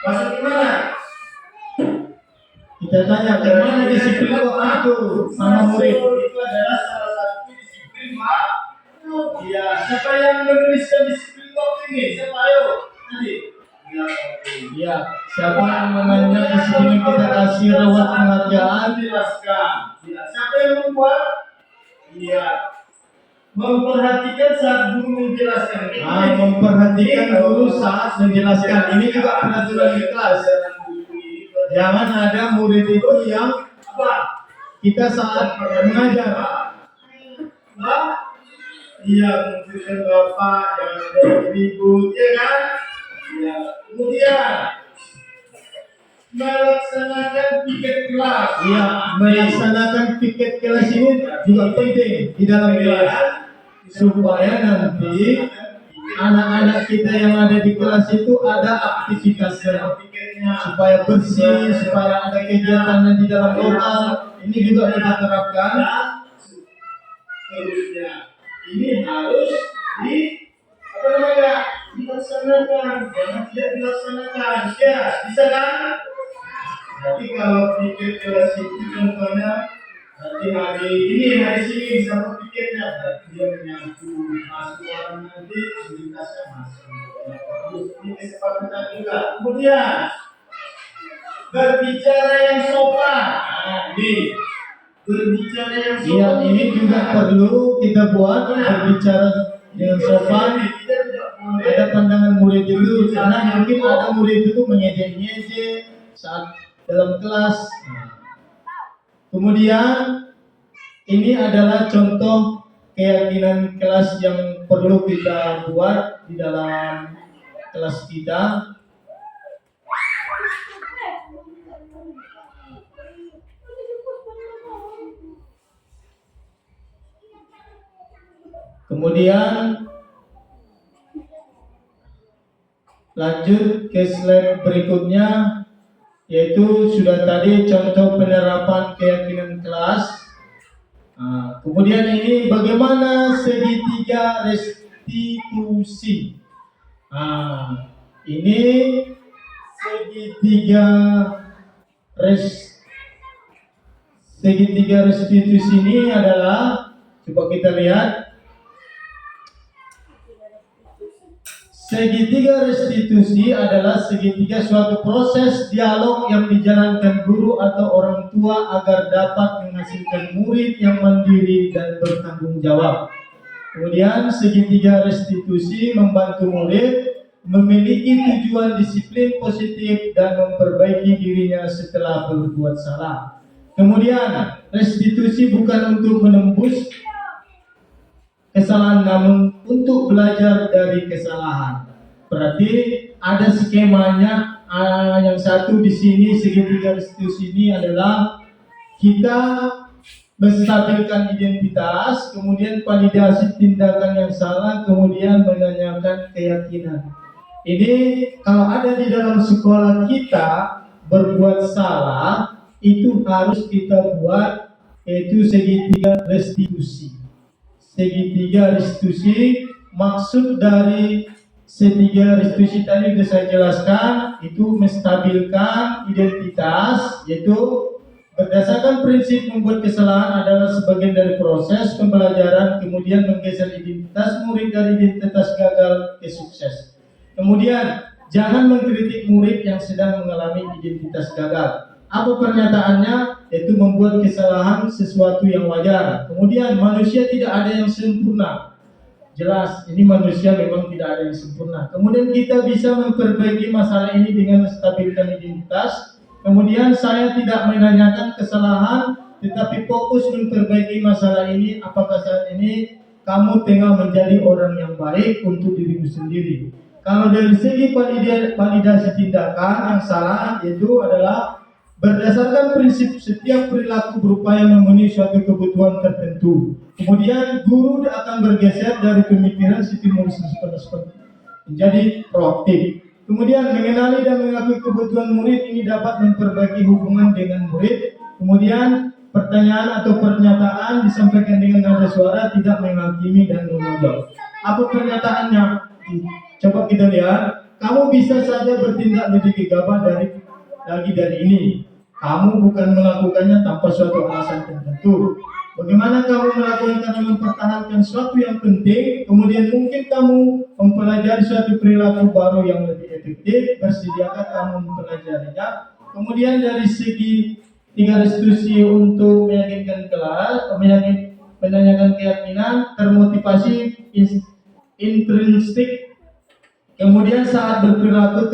masuk ke mana? Kita tanya kemana disiplin waktu itu sama murid. Itu adalah salah satu disiplin Iya, siapa yang menuliskan disiplin waktu ini? Siapa ayo? Nanti. Ya, oke. Ya, siapa yang menanya disiplin kita kasih rawat pengerjaan? Jelaskan. Ya, siapa yang membuat? Iya. Memperhatikan saat guru menjelaskan. Memperhatikan dulu saat menjelaskan. Ini juga peraturan di kelas. Jangan ada murid itu yang Apa? kita saat mengajar. Pak? Iya, menunjukkan bapak, jangan ada ribut, ya kan? Iya. Kemudian melaksanakan piket kelas. Ya, melaksanakan piket kelas ini juga penting di dalam kelas supaya nanti anak-anak kita yang ada di kelas itu ada aktivitasnya, supaya bersih, supaya ada kegiatan di dalam lokal. Ini juga kita terapkan. Harusnya ini harus dilaksanakan, jangan tidak dilaksanakan. Ya, bisa kan? Tapi kalau pikir kelas itu contohnya nanti hari sini bisa berpikirnya berarti dia menyambung masuk orang nanti lintasnya masuk. Terus ini kesepakatan juga. Kemudian berbicara yang sopan. Ini berbicara yang sopan. Ya, ini juga perlu kita buat berbicara dengan sopan. Kita tidak boleh Ada pandangan murid itu, karena mungkin ada murid itu mengejek-ngejek saat dalam kelas. Kemudian ini adalah contoh keyakinan kelas yang perlu kita buat di dalam kelas kita. Kemudian lanjut ke slide berikutnya, yaitu sudah tadi contoh penerapan keyakinan kelas. Kemudian ini bagaimana segitiga restitusi. Ini segitiga restitusi ini adalah, coba kita lihat. Segitiga restitusi adalah segitiga suatu proses dialog yang dijalankan guru atau orang tua agar dapat menghasilkan murid yang mandiri dan bertanggung jawab. Kemudian segitiga restitusi membantu murid memiliki tujuan disiplin positif dan memperbaiki dirinya setelah berbuat salah. Kemudian restitusi bukan untuk menembus kesalahan, namun untuk belajar dari kesalahan. Berarti ada skemanya. Yang satu di sini segitiga restitusi ini adalah kita menstabilkan identitas, kemudian validasi tindakan yang salah, kemudian menanyakan keyakinan. Ini kalau ada di dalam sekolah kita berbuat salah, itu harus kita buat, yaitu segitiga restitusi. Segitiga restitusi, maksud dari segitiga restitusi tadi sudah saya jelaskan, itu menstabilkan identitas, yaitu berdasarkan prinsip membuat kesalahan adalah sebagian dari proses pembelajaran, kemudian menggeser identitas murid dari identitas gagal ke sukses. Kemudian jangan mengkritik murid yang sedang mengalami identitas gagal. Apa pernyataannya? Yaitu membuat kesalahan sesuatu yang wajar. Kemudian manusia tidak ada yang sempurna. Jelas, ini manusia memang tidak ada yang sempurna. Kemudian kita bisa memperbaiki masalah ini dengan menstabilkan identitas. Kemudian saya tidak menanyakan kesalahan, tetapi fokus memperbaiki masalah ini. Apakah saat ini kamu tengah menjadi orang yang baik untuk dirimu sendiri? Kalau dari segi validasi tindakan yang salah, yaitu adalah berdasarkan prinsip setiap perilaku berupaya memenuhi suatu kebutuhan tertentu. Kemudian guru akan bergeser dari pemikiran stimulus respons menjadi proaktif. Kemudian mengenali dan mengakui kebutuhan murid ini dapat memperbaiki hubungan dengan murid. Kemudian pertanyaan atau pernyataan disampaikan dengan nada suara, tidak menghakimi dan menolak. Apa pernyataannya? Coba kita lihat. Kamu bisa saja bertindak lebih gegabah dari ini. kamu bukan melakukannya tanpa suatu alasan tertentu. Bagaimana kamu melakukan karena mempertahankan sesuatu yang penting, kemudian mungkin kamu mempelajari suatu perilaku baru yang lebih efektif, bersediakah kamu mempelajarinya? Kemudian dari segi tiga restitusi untuk meyakinkan kelas, menanyakan keyakinan, termotivasi, intrinsik, kemudian saat berperilaku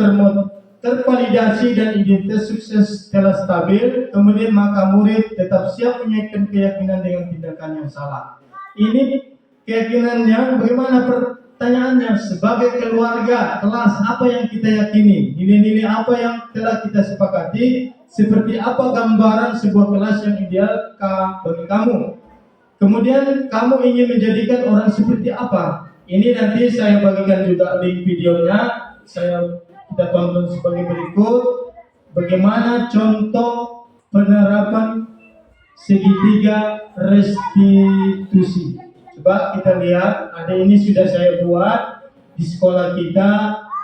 tervalidasi dan identitas sukses telah stabil, kemudian maka murid tetap siap menyampaikan keyakinan dengan tindakan yang salah. Ini keyakinannya, bagaimana pertanyaannya? Sebagai keluarga, kelas, apa yang kita yakini? Nilai-nilai apa yang telah kita sepakati? Seperti apa gambaran sebuah kelas yang ideal bagi kamu? Kemudian kamu ingin menjadikan orang seperti apa? Ini nanti saya bagikan juga link videonya. Kita tonton sebagai berikut. Bagaimana contoh penerapan segitiga restitusi. Coba kita lihat. Ada ini sudah saya buat di sekolah kita,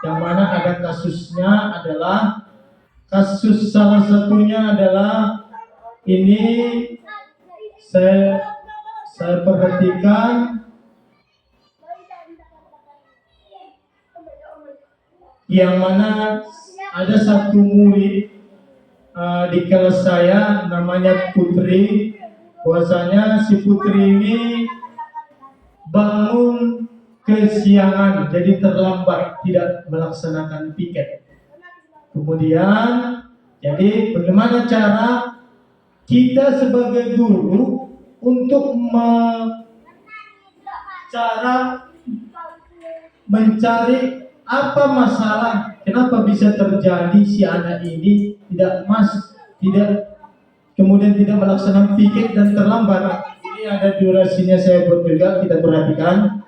yang mana ada kasusnya adalah salah satunya adalah ini. Saya perhatikan yang mana ada satu murid di kelas saya, namanya Putri. Bahwasanya si Putri ini bangun kesiangan, jadi terlambat, tidak melaksanakan piket. Kemudian, jadi bagaimana cara kita sebagai guru untuk mencari apa masalah, kenapa bisa terjadi si anak ini tidak kemudian tidak melaksanakan piket dan terlambat. Ini ada durasinya, saya buat juga, kita perhatikan.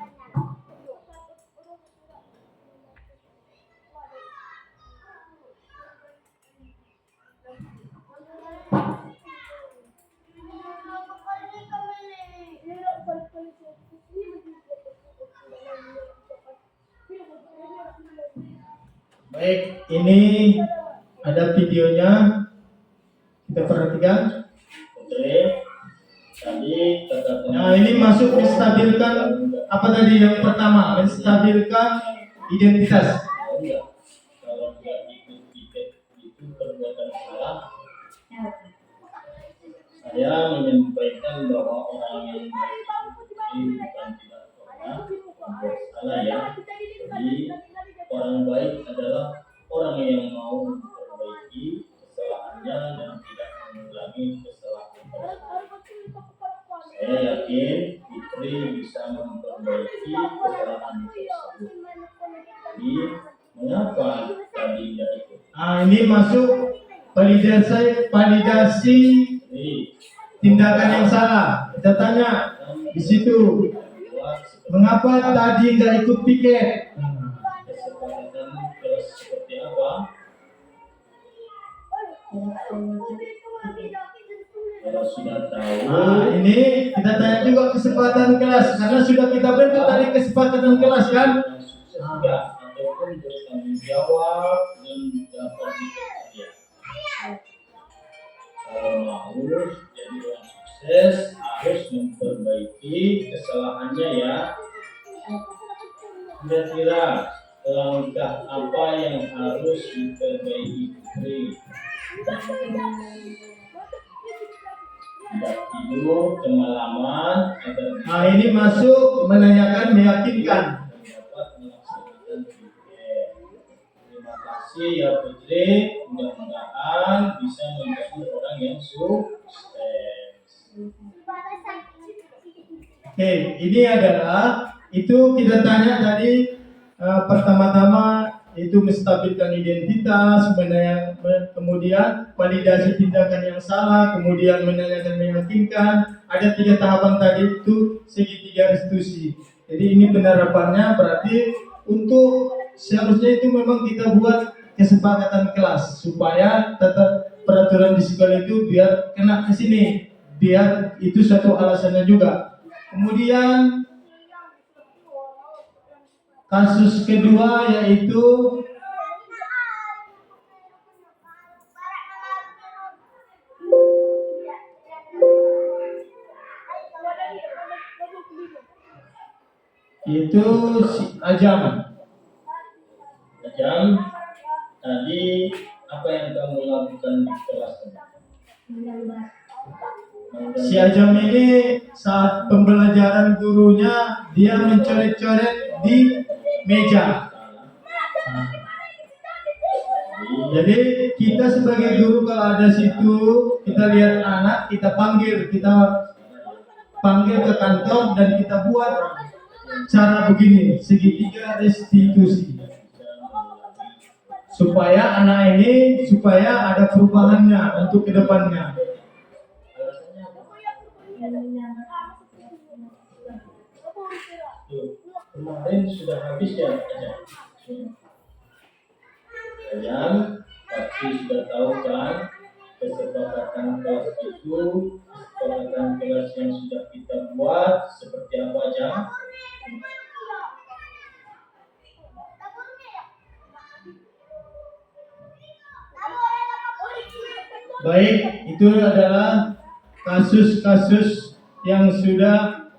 Baik, ini ada videonya, kita perhatikan. Oke, tadi kata Nah, ini masuk menstabilkan apa tadi yang pertama, menstabilkan identitas. enggak, kalau nggak ikut piket itu perbuatan salah. Saya menyampaikan bahwa orang yang baik itu bukan tidak pernah membuat salah ya. Jadi orang baik adalah orang yang mau memperbaiki kesalahannya dan tidak mengulangi kesalahan tersebut. Saya yakin Fitri bisa memperbaiki kesalahan tersebut. Jadi mengapa tadi tidak ikut? Nah, ini masuk validasi Jadi tindakan yang salah. Kita tanya di situ, mengapa tadi nggak ikut piket? kesepakatan kelas seperti apa? Kalau sudah tahu, Nah, ini kita tanya juga kesepakatan kelas, karena sudah kita bentuk tadi kesepakatan kelas kan? yang sukses enggak ataupun bertanggung jawab dan dapat dipercaya. Kalau mau jadi orang sukses harus memperbaiki kesalahannya ya. Kira-kira langkah apa yang harus diperbaiki Putri? Tidak tidur kemalaman agar Nah, ini masuk menanyakan, meyakinkan. dapat melaksanakan piket. Terima kasih ya Putri, mudah-mudahan bisa menjadi orang yang sukses. Oke, ini adalah itu kita tanya tadi pertama-tama itu menstabilkan identitas, kemudian validasi tindakan yang salah, kemudian menanyakan, meyakinkan. Ada 3 tahapan tadi itu segitiga restitusi. Jadi ini penerapannya berarti untuk seharusnya itu memang kita buat kesepakatan kelas supaya tetap peraturan di sekolah itu biar kena ke sini, biar itu satu alasannya juga. Kemudian kasus kedua yaitu yaitu si Ajam. Ajam, tadi apa yang kamu lakukan di kelas? Si Ajam ini saat pembelajaran gurunya dia mencoret-coret di meja. Jadi kita sebagai guru kalau ada situ kita lihat anak kita panggil ke kantor dan kita buat cara begini segitiga restitusi supaya anak ini supaya ada perubahannya untuk kedepannya. Kemarin sudah habis ya Ajam, tapi sudah tahu kan kesepakatan kelas itu, kesepakatan kelas yang sudah kita buat seperti apa Ajam? Baik, itu adalah kasus-kasus yang sudah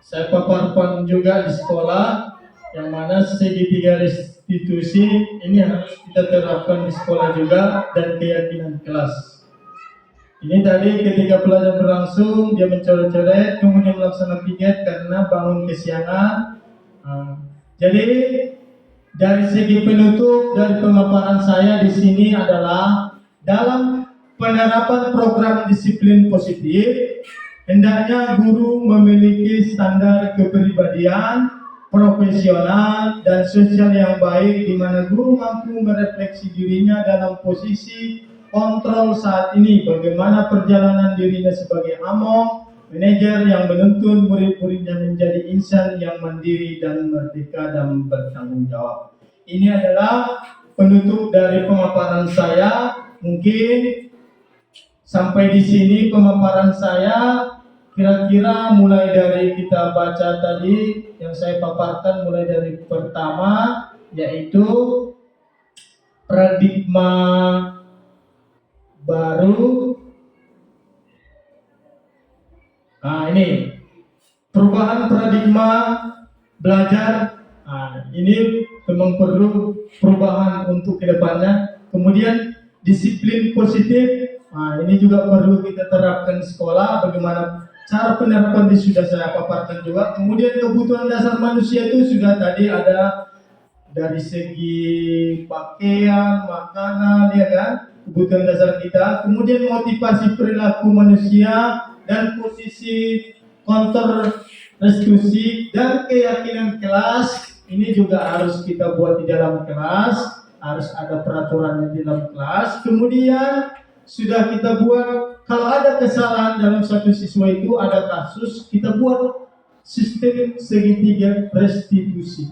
saya paparkan juga di sekolah, yang mana segitiga restitusi ini harus kita terapkan di sekolah juga dan keyakinan kelas. Ini tadi ketika pelajaran berlangsung dia mencoret-coret kemudian melaksanakan piket karena bangun kesiangan. Jadi dari segi penutup dari pemaparan saya di sini adalah dalam penerapan program disiplin positif, hendaknya guru memiliki standar kepribadian, profesional, dan sosial yang baik di mana guru mampu merefleksi dirinya dalam posisi kontrol saat ini, bagaimana perjalanan dirinya sebagai among, manajer yang menuntun murid-muridnya menjadi insan yang mandiri dan merdeka dan bertanggung jawab. Ini adalah penutup dari pemaparan saya. Mungkin sampai di sini pemaparan saya. Kira-kira mulai dari kita baca tadi yang saya paparkan mulai dari pertama yaitu paradigma baru. Nah ini perubahan paradigma belajar. Nah, ini memang perlu perubahan untuk kedepannya. Kemudian disiplin positif. Nah, ini juga perlu kita terapkan di sekolah. Bagaimana cara penerapan ini sudah saya paparkan juga. Kemudian kebutuhan dasar manusia itu sudah tadi ada dari segi pakaian, makanan, ya kan, kebutuhan dasar kita. Kemudian motivasi perilaku manusia dan posisi counter restitusi dan keyakinan kelas. Ini juga harus kita buat di dalam kelas. Harus ada peraturannya di dalam kelas. Kemudian sudah kita buat kalau ada kesalahan dalam satu siswa itu ada kasus, kita buat sistem segitiga restitusi.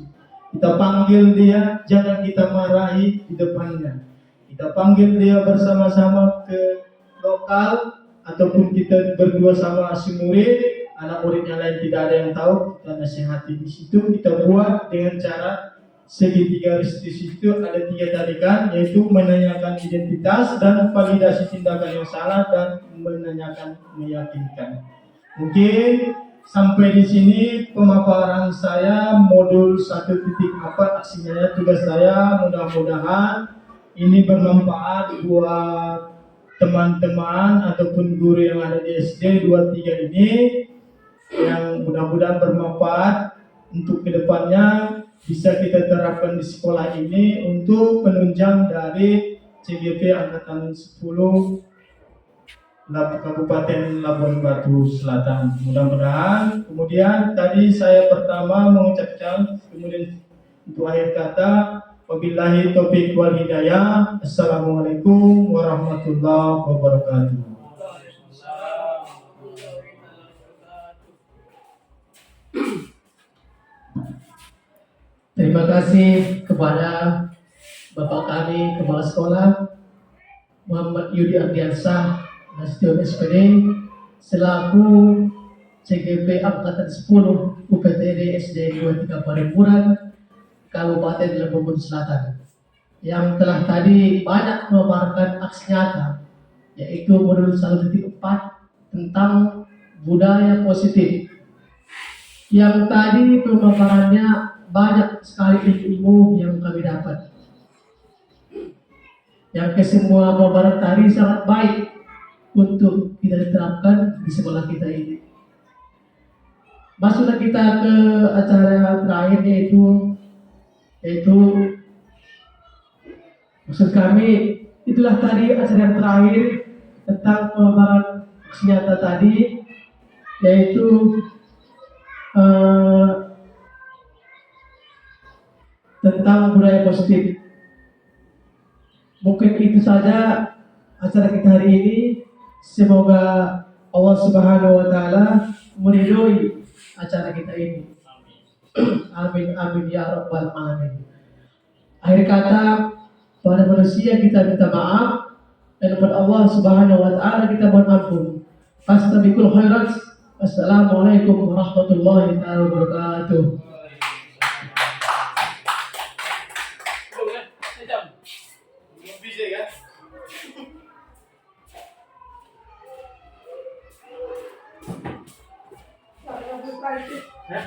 Kita panggil dia, jangan kita marahi di depannya. Kita panggil dia bersama-sama ke lokal ataupun kita berdua sama si murid, anak murid yang lain tidak ada yang tahu, kita nasihati di situ. Kita buat dengan cara segitiga restitusi itu ada 3 tadi kan, yaitu menanyakan identitas dan validasi tindakan yang salah dan menanyakan meyakinkan. Mungkin sampai di sini pemaparan saya modul 1.4 aksinya tugas saya. Mudah-mudahan ini bermanfaat buat teman-teman ataupun guru yang ada di SD 23 ini, yang mudah-mudahan bermanfaat untuk kedepannya bisa kita terapkan di sekolah ini untuk penunjang dari CGP Angkatan 10 Kabupaten Labuan Batu Selatan. Mudah-mudahan. Kemudian tadi saya pertama mengucapkan, kemudian untuk akhir kata, wabillahi taufiq wal hidayah. Assalamualaikum warahmatullahi wabarakatuh. Terima kasih kepada Bapak kami, Kepala Sekolah Muhammad Yudi Ardiansah Nasution SPD selaku CGP Angkatan 10 UPTD SD 23 Parimpuran Kabupaten Labuan Batu Selatan, yang telah tadi banyak memaparkan aksi nyata, yaitu modul 1.4 tentang budaya positif, Yang tadi pemaparannya banyak sekali ilmu yang kami dapat. Yang kesemua pemaparan tadi sangat baik untuk kita diterapkan di sekolah kita ini. Masuklah kita ke acara terakhir yaitu maksud kami itulah tadi acara yang terakhir tentang pemaparan senjata tadi, yaitu tentang budaya positif. Mungkin itu saja acara kita hari ini. Semoga Allah Subhanahu wa taala meridhoi acara kita ini. Amin amin ya rabbal alamin. Akhir kata, pada manusia kita minta maaf, dan kepada Allah Subhanahu wa taala kita mohon ampun. Fastabiqul khairat. Assalamualaikum warahmatullahi taala wabarakatuh. Bisa ya? Hah?